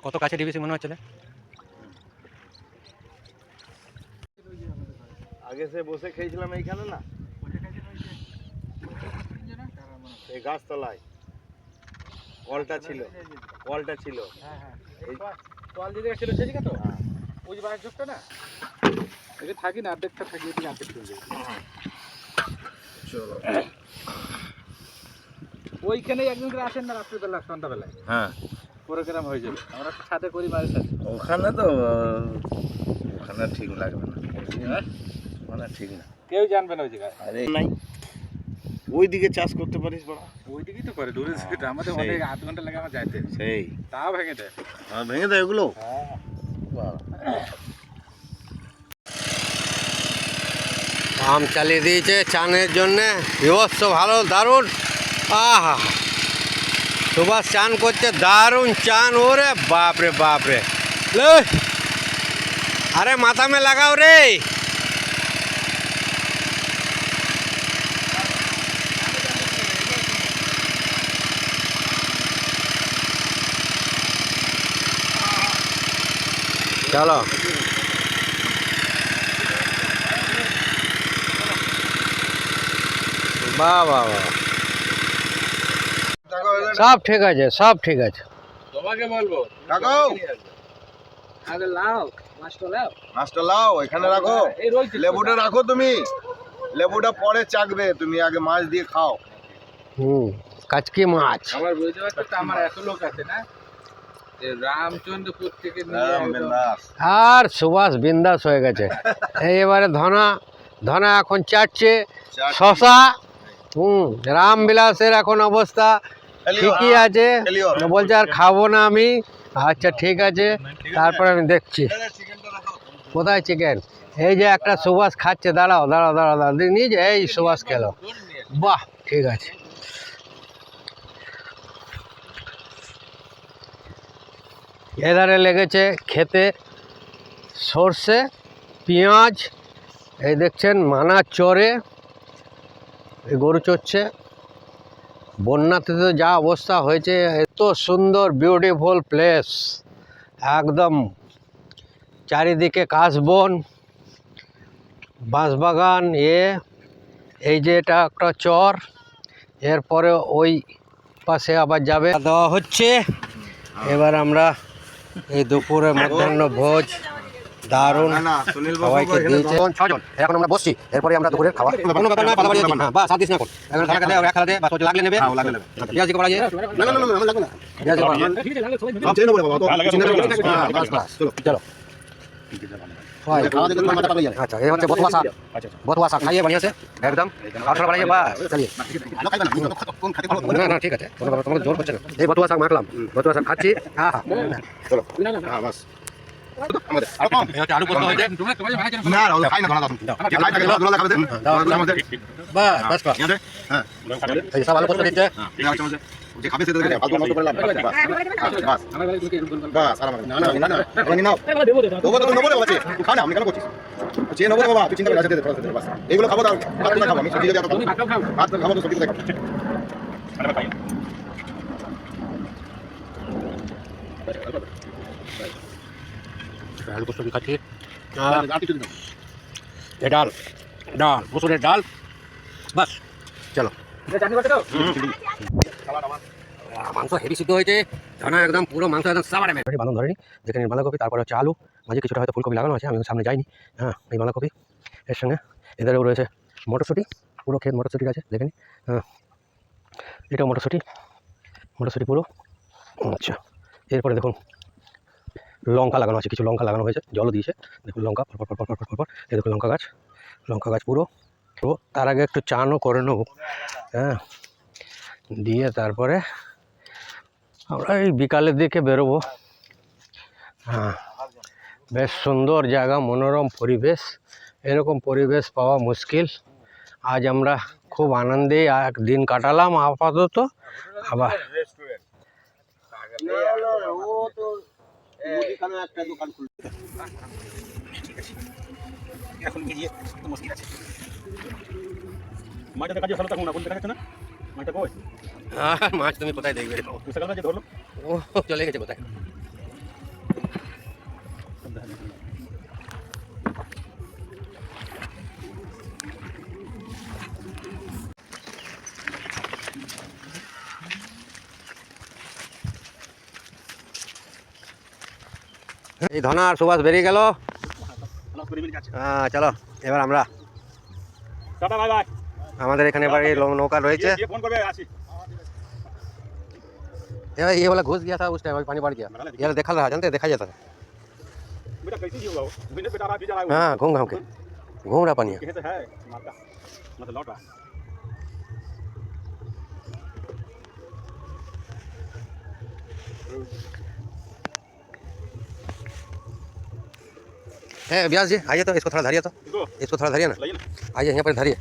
কত কাছে ডিবিসি মনে হচ্ছে। আগে সে বসে খেয়েছিলাম এইখানে না, এই গাছতলায় কলটা ছিল, কলটা ছিল। কল দিতে ছিল সেদিকে তো, ওই যে বাইরের চোখটা না, এখানে থাকি না, অর্ধেকটা থাকি, এদিকে অর্ধেক চলে যায়। চলো ওইখানেই একদিন করে আসেন না রাত্রিবেলা, সন্ধ্যাবেলায়। হ্যাঁ, প্রোগ্রাম হয়ে যাবে, আমরা ছাদে করি বাড়ির সাথে। ওখানে তো ওখানে ঠিক লাগবে না, মানে ঠিক না, কেউ জানবে না ওই জায়গায়। আরে নাই, ওইদিকে চাষ করতে পারিস বড়, ওইদিকেই তো করে দূরে সেটা, আমাদের অনেক আধ ঘন্টা লাগে আমার যাইতে, সেই তাও ভেঙে দেয়। ভেঙে দেয় ওগুলো। পাম্প চালিয়ে দিয়েছে চানের জন্যে, বিভৎস ভালো, দারুণ। আহা, সুভাষ চান করছে, দারুণ চান। ওরে বাপরে বাপরে, আরে মাথা মে লাগাও রে। চলো বাহ বাহ বাহ, সব ঠিক আছে, সব ঠিক আছে। তোমাকে বলবো লাগাও, আগে লাও মাছটা লাও, মাছটা লাও এখানে রাখো, এই রয়েছে লেবুটা রাখো, তুমি লেবুটা পরে চাকবে, তুমি আগে মাছ দিয়ে খাও। কাচকি মাছ। আমার বুঝতে পারছো তো, আমার এত লোক আছে না, রামচন্দ্রপুর থেকে নিয়ে আর সুভাষ বিন্দাস হয়ে গেছে। এবারে ধনা ধনা এখন চাটছে শশা। রামবিলাসের এখন অবস্থা ঠিকই আছে, বলছে আর খাবো না আমি। আচ্ছা ঠিক আছে, তারপরে আমি দেখছি কোথায় চিকেন। এই যে একটা সুভাষ খাচ্ছে, দাঁড়াও দাঁড়াও দাঁড়াও দাঁড়াও, নিজে এই সুভাষ খেলো, বাহ ঠিক আছে। এধারে লেগেছে খেতে সর্ষে, পেঁয়াজ। এই দেখছেন মানার চরে এই গরু চড়ছে। বন্যাতে তো যা অবস্থা হয়েছে, এত সুন্দর বিউটিফুল প্লেস, একদম চারিদিকে কাশবন, বাঁশবাগান। এই যে এটা একটা চর, এরপরে ওই পাশে আবার যাবে দেওয়া হচ্ছে। এবার আমরা এই দুপুরে মধ্যাহ্ন ভোজ দারুণ সবাইকে দিয়েছে। 6 জন এখন আমরা বসছি, এরপরে আমরা দুপুরের খাওয়া কোনো ব্যাপার না, পালাবাড়ি হচ্ছে না, বা সাত দিস না কোন এখন খানা খেলে এক খালাতে বা তো লাগলে নেবে, পেঁয়াজি করা যায় না, না না না লাগবে না, পেঁয়াজি করা সব চেয়ে নেবো বাবা, তো চলো আচ্ছা। এই হচ্ছে বথুয়া শাক, বথুয়া শাক খাইয়ে বানিয়েছে একদম 18 বানিয়ে, বা চালিয়ে না না ঠিক আছে, তোমাকে জোর করছে না। এই বথুয়া শাক মাখলাম, বথুয়া শাক খাচ্ছি। হ্যাঁ চলো বাস। আলু পোস্ত হয়েছে না, খাই না, বাস এই সব আলু পোস্ত দিচ্ছে, যে খাবে সে দেবে, ফালতু নষ্ট করে লাভ বাস বাস। আরাম না না না না আমি নাও দেবো তো নেবো রে বাবা, তুই খা না, আমি কেন করছিস, চেয়ে নেবো রে বাবা, তুই চিন্তা করে আছে দে বাস। এইগুলো খাবো, আর ভাত না খাবো, আমি সবজি দিয়ে ভাত খাবো, তো সবজি দিয়ে খাবো। আলু পোস্ত খাচ্ছি, ডাল ডাল মুসুরের ডাল, বাস চলো। মাংস হেভি সিদ্ধ হয়েছে, ধনা একদম পুরো মাংস একদম সাবারে মেরে বাঁধন ধরেনি। যেখানে বাঁধাকপি, তারপরে হচ্ছে আলু, মাঝে কিছুটা হয়তো ফুলকপি লাগানো আছে, আমি সামনে যাইনি। হ্যাঁ এই বাঁধাকপি, এর সঙ্গে এদেরও রয়েছে মটরশুঁটি, পুরো ক্ষেত মটরশুঁটি আছে দেখেন। হ্যাঁ এটাও মটরশুঁটি, মটরশুঁটি পুরো। আচ্ছা এরপরে দেখুন লঙ্কা লাগানো আছে, কিছু লঙ্কা লাগানো হয়েছে, জলও দিয়েছে, দেখুন লঙ্কা পর। এই দেখুন লঙ্কা গাছ পুরো। তো তার আগে একটু চানও করে নেব, হ্যাঁ দিয়ে তারপরে আমরা এই বিকালের দিকে বেরোবো। হ্যাঁ বেশ সুন্দর জায়গা, মনোরম পরিবেশ, এরকম পরিবেশ পাওয়া মুশকিল। আজ আমরা খুব আনন্দে এক দিন কাটালাম আপাতত। আবার এখন গিয়ে মুশকিল আছে, মাঠে কাজে ভালো থাকুন না, কোন দেখা যাচ্ছে না মাঠটা কই, মাছ তুমি কোথায় দেখবে, সকাল থেকে ধরলো ও চলে গেছে কোথায়। এই ধনা আর সুভাষ বেরিয়ে গেল। হ্যাঁ চলো এবার আমরা টাটা বাই বাই। আমাদের এখানে এবার এই নৌকা রয়েছে। ये फोन करबे आसी। ये वाला घुस गया था उस टाइम, पानी बढ़ गया, ये देखा रहा, जानते देखा जाता था। बेटा कैसे ही होगा वो? बिना बेटा रहा भी जा रहा है। हाँ घूम घाम के घूम रहा पानी। कैसे है मारता मतलब लौट रहा है व्यास जी, आइए तो इसको थोड़ा धरिए, तो इसको इसको थोड़ा धरिए ना, लाइए ना। आइए यहाँ पर धरिए।